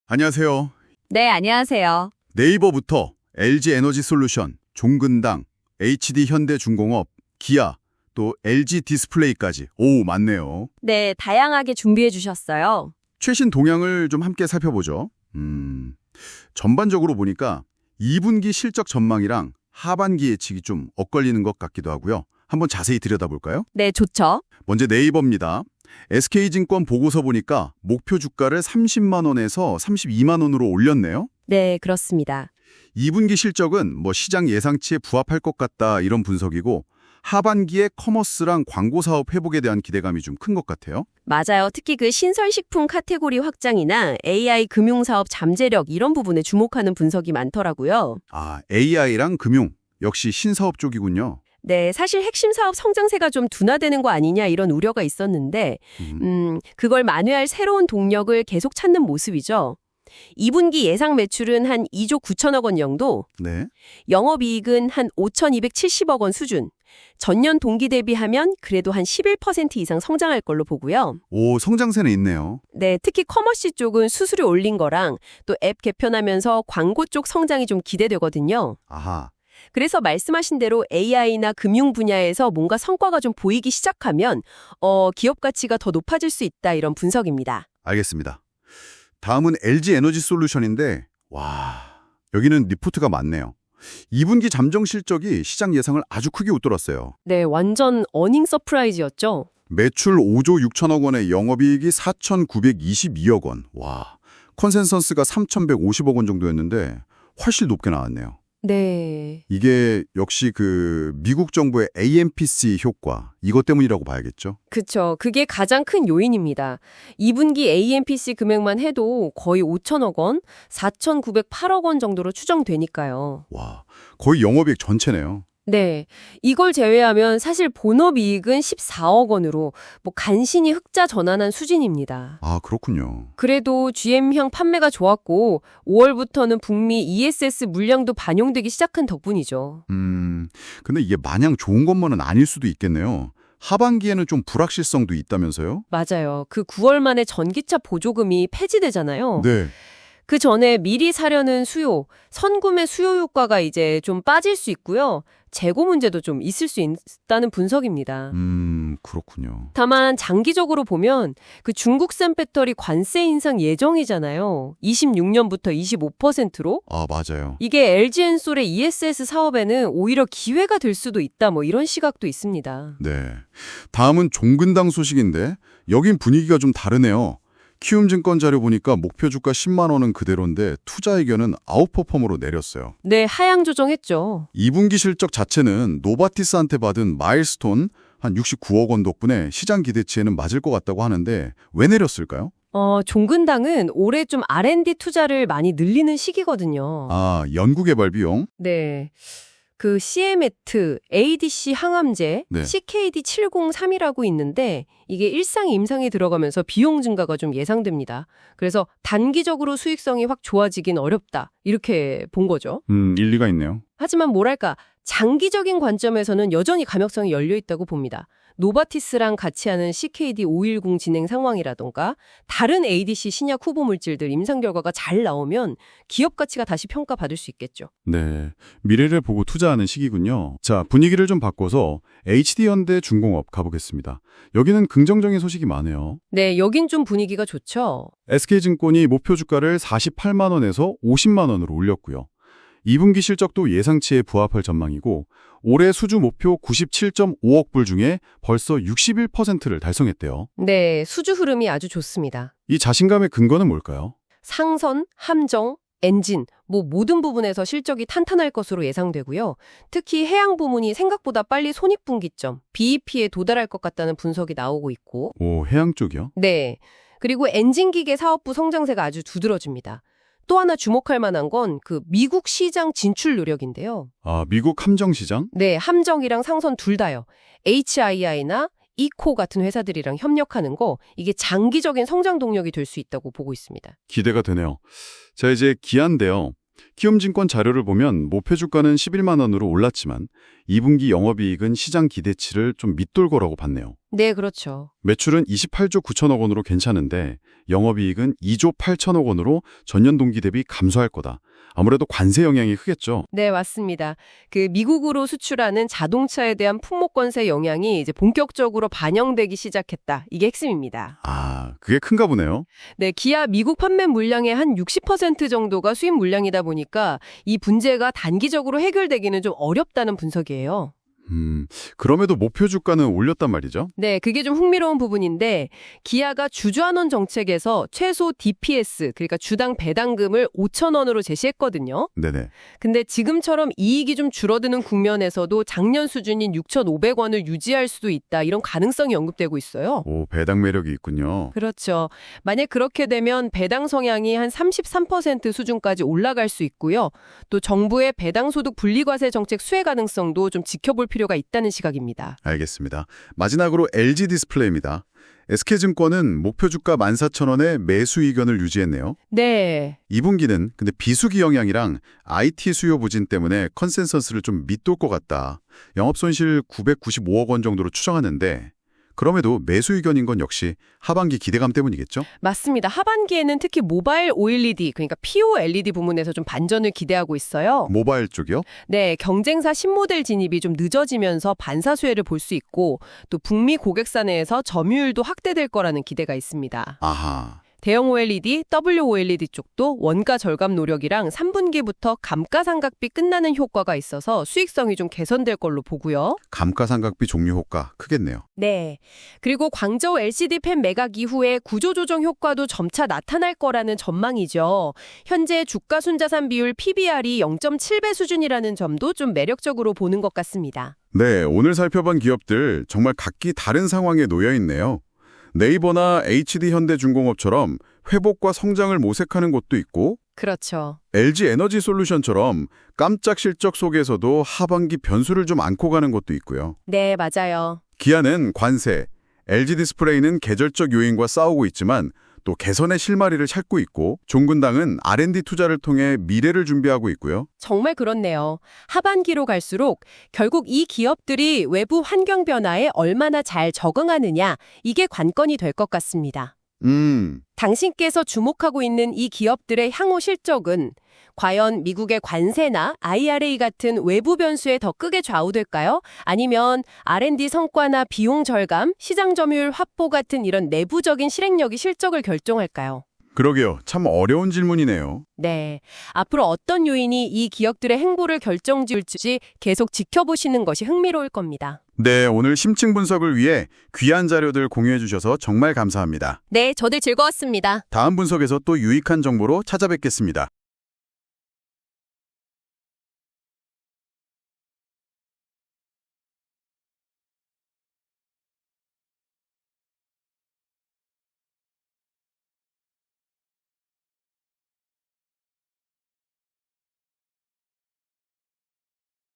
안녕하세요. 네, 안녕하세요. 네이버부터 LG 에너지솔루션, 종근당, HD 현대중공업, 기아, 또 LG 디스플레이까지. 오, 맞네요. 네, 다양하게 준비해 주셨어요. 최신 동향을 좀 함께 살펴보죠. 전반적으로 보니까 2분기 실적 전망이랑 하반기 예측이 좀 엇갈리는 것 같기도 하고요. 한번 자세히 들여다볼까요? 네, 좋죠. 먼저 네이버입니다. SK증권 보고서 보니까 목표 주가를 30만 원에서 32만 원으로 올렸네요. 네, 그렇습니다. 2분기 실적은 시장 예상치에 부합할 것 같다 이런 분석이고 하반기에 커머스랑 광고 사업 회복에 대한 기대감이 좀 큰 것 같아요. 맞아요. 특히 그 신설식품 카테고리 확장이나 AI 금융사업 잠재력 이런 부분에 주목하는 분석이 많더라고요. 아, AI랑 금융, 역시 신사업 쪽이군요. 네, 사실 핵심 사업 성장세가 좀 둔화되는 거 아니냐 이런 우려가 있었는데 그걸 만회할 새로운 동력을 계속 찾는 모습이죠. 2분기 예상 매출은 한 2조 9천억 원 정도, 네. 영업이익은 한 5,270억 원 수준, 전년 동기 대비하면 그래도 한 11% 이상 성장할 걸로 보고요. 오, 성장세는 있네요. 네, 특히 커머시 쪽은 수수료 올린 거랑 또 앱 개편하면서 광고 쪽 성장이 좀 기대되거든요. 아하. 그래서 말씀하신 대로 AI나 금융 분야에서 뭔가 성과가 좀 보이기 시작하면 기업 가치가 더 높아질 수 있다 이런 분석입니다. 알겠습니다. 다음은 LG 에너지 솔루션인데 여기는 리포트가 많네요. 2분기 잠정 실적이 시장 예상을 아주 크게 웃돌았어요. 네, 완전 어닝 서프라이즈였죠. 매출 5조 6천억 원에 영업이익이 4,922억 원. 컨센서스가 3,150억 원 정도였는데 훨씬 높게 나왔네요. 네. 이게 역시 미국 정부의 AMPC 효과, 이것 때문이라고 봐야겠죠? 그쵸. 그게 가장 큰 요인입니다. 2분기 AMPC 금액만 해도 거의 5천억 원, 4,908억 원 정도로 추정되니까요. 거의 영업이익 전체네요. 네. 이걸 제외하면 사실 본업이익은 14억 원으로 간신히 흑자 전환한 수준입니다. 아, 그렇군요. 그래도 GM형 판매가 좋았고 5월부터는 북미 ESS 물량도 반영되기 시작한 덕분이죠. 근데 이게 마냥 좋은 것만은 아닐 수도 있겠네요. 하반기에는 좀 불확실성도 있다면서요? 맞아요. 그 9월 만에 전기차 보조금이 폐지되잖아요. 네. 그 전에 미리 사려는 수요, 선구매 수요 효과가 이제 좀 빠질 수 있고요. 재고 문제도 좀 있을 수 있다는 분석입니다. 그렇군요. 다만 장기적으로 보면 그 중국산 배터리 관세 인상 예정이잖아요. 26년부터 25%로. 아, 맞아요. 이게 LG엔솔의 ESS 사업에는 오히려 기회가 될 수도 있다 이런 시각도 있습니다. 네. 다음은 종근당 소식인데 여긴 분위기가 좀 다르네요. 키움증권 자료 보니까 목표 주가 10만 원은 그대로인데 투자 의견은 아웃퍼폼으로 내렸어요. 네, 하향 조정했죠. 2분기 실적 자체는 노바티스한테 받은 마일스톤 한 69억 원 덕분에 시장 기대치에는 맞을 것 같다고 하는데 왜 내렸을까요? 종근당은 올해 좀 R&D 투자를 많이 늘리는 시기거든요. 아, 연구개발 비용? 네. 그 CMET, ADC 항암제, 네. CKD703이라고 있는데 이게 일상 임상에 들어가면서 비용 증가가 좀 예상됩니다. 그래서 단기적으로 수익성이 확 좋아지긴 어렵다. 이렇게 본 거죠. 일리가 있네요. 하지만 장기적인 관점에서는 여전히 가능성이 열려 있다고 봅니다. 노바티스랑 같이 하는 CKD510 진행 상황이라던가 다른 ADC 신약 후보 물질들 임상 결과가 잘 나오면 기업 가치가 다시 평가받을 수 있겠죠. 네, 미래를 보고 투자하는 시기군요. 자, 분위기를 좀 바꿔서 HD현대중공업 가보겠습니다. 여기는 긍정적인 소식이 많아요. 네, 여긴 좀 분위기가 좋죠. SK증권이 목표 주가를 48만 원에서 50만 원으로 올렸고요. 2분기 실적도 예상치에 부합할 전망이고 올해 수주 목표 97.5억 불 중에 벌써 61%를 달성했대요. 네, 수주 흐름이 아주 좋습니다. 이 자신감의 근거는 뭘까요? 상선, 함정, 엔진, 모든 부분에서 실적이 탄탄할 것으로 예상되고요. 특히 해양 부문이 생각보다 빨리 손익분기점, BEP에 도달할 것 같다는 분석이 나오고 있고. 오, 해양 쪽이요? 네, 그리고 엔진기계 사업부 성장세가 아주 두드러집니다. 또 하나 주목할 만한 건 미국 시장 진출 노력인데요. 아, 미국 함정시장? 네, 함정이랑 상선 둘 다요. HII나 이코 같은 회사들이랑 협력하는 거 이게 장기적인 성장 동력이 될 수 있다고 보고 있습니다. 기대가 되네요. 자, 이제 기아인데요. 키움증권 자료를 보면 목표 주가는 11만 원으로 올랐지만 2분기 영업이익은 시장 기대치를 좀 밑돌 거라고 봤네요. 네, 그렇죠. 매출은 28조 9천억 원으로 괜찮은데 영업이익은 2조 8천억 원으로 전년 동기 대비 감소할 거다. 아무래도 관세 영향이 크겠죠. 네, 맞습니다. 그 미국으로 수출하는 자동차에 대한 품목관세 영향이 이제 본격적으로 반영되기 시작했다. 이게 핵심입니다. 아, 그게 큰가 보네요. 네, 기아 미국 판매 물량의 한 60% 정도가 수입 물량이다 보니까 이 문제가 단기적으로 해결되기는 좀 어렵다는 분석이에요. 그럼에도 목표 주가는 올렸단 말이죠. 네, 그게 좀 흥미로운 부분인데 기아가 주주환원 정책에서 최소 DPS, 그러니까 주당 배당금을 5천 원으로 제시했거든요. 네네. 근데 지금처럼 이익이 좀 줄어드는 국면에서도 작년 수준인 6,500원을 유지할 수도 있다. 이런 가능성이 언급되고 있어요. 오, 배당 매력이 있군요. 그렇죠. 만약 그렇게 되면 배당 성향이 한 33% 수준까지 올라갈 수 있고요. 또 정부의 배당소득 분리과세 정책 수혜 가능성도 좀 지켜볼 필요가 있다는 시각입니다. 알겠습니다. 마지막으로 LG 디스플레이입니다. SK증권은 목표 주가 14,000원에 매수 의견을 유지했네요. 네. 2분기는 근데 비수기 영향이랑 IT 수요 부진 때문에 컨센서스를 좀 밑돌 것 같다. 영업손실 995억 원 정도로 추정하는데 그럼에도 매수 의견인 건 역시 하반기 기대감 때문이겠죠? 맞습니다. 하반기에는 특히 모바일 OLED, 그러니까 POLED 부문에서 좀 반전을 기대하고 있어요. 모바일 쪽이요? 네, 경쟁사 신모델 진입이 좀 늦어지면서 반사 수혜를 볼 수 있고 또 북미 고객사 내에서 점유율도 확대될 거라는 기대가 있습니다. 아하. 대형 OLED, WOLED 쪽도 원가 절감 노력이랑 3분기부터 감가상각비 끝나는 효과가 있어서 수익성이 좀 개선될 걸로 보고요. 감가상각비 종류 효과 크겠네요. 네. 그리고 광저우 LCD 팬 매각 이후에 구조조정 효과도 점차 나타날 거라는 전망이죠. 현재 주가 순자산 비율 PBR이 0.7배 수준이라는 점도 좀 매력적으로 보는 것 같습니다. 네, 오늘 살펴본 기업들 정말 각기 다른 상황에 놓여 있네요. 네이버나 HD현대중공업처럼 회복과 성장을 모색하는 곳도 있고 그렇죠. LG 에너지 솔루션처럼 깜짝 실적 속에서도 하반기 변수를 좀 안고 가는 곳도 있고요. 네, 맞아요. 기아는 관세, LG 디스플레이는 계절적 요인과 싸우고 있지만 또 개선의 실마리를 찾고 있고 종근당은 R&D 투자를 통해 미래를 준비하고 있고요. 정말 그렇네요. 하반기로 갈수록 결국 이 기업들이 외부 환경 변화에 얼마나 잘 적응하느냐, 이게 관건이 될 것 같습니다. 당신께서 주목하고 있는 이 기업들의 향후 실적은 과연 미국의 관세나 IRA 같은 외부 변수에 더 크게 좌우될까요? 아니면 R&D 성과나 비용 절감, 시장 점유율 확보 같은 이런 내부적인 실행력이 실적을 결정할까요? 그러게요. 참 어려운 질문이네요. 네. 앞으로 어떤 요인이 이 기업들의 행보를 결정지을지 계속 지켜보시는 것이 흥미로울 겁니다. 네, 오늘 심층 분석을 위해 귀한 자료들 공유해 주셔서 정말 감사합니다. 네, 저도 즐거웠습니다. 다음 분석에서 또 유익한 정보로 찾아뵙겠습니다.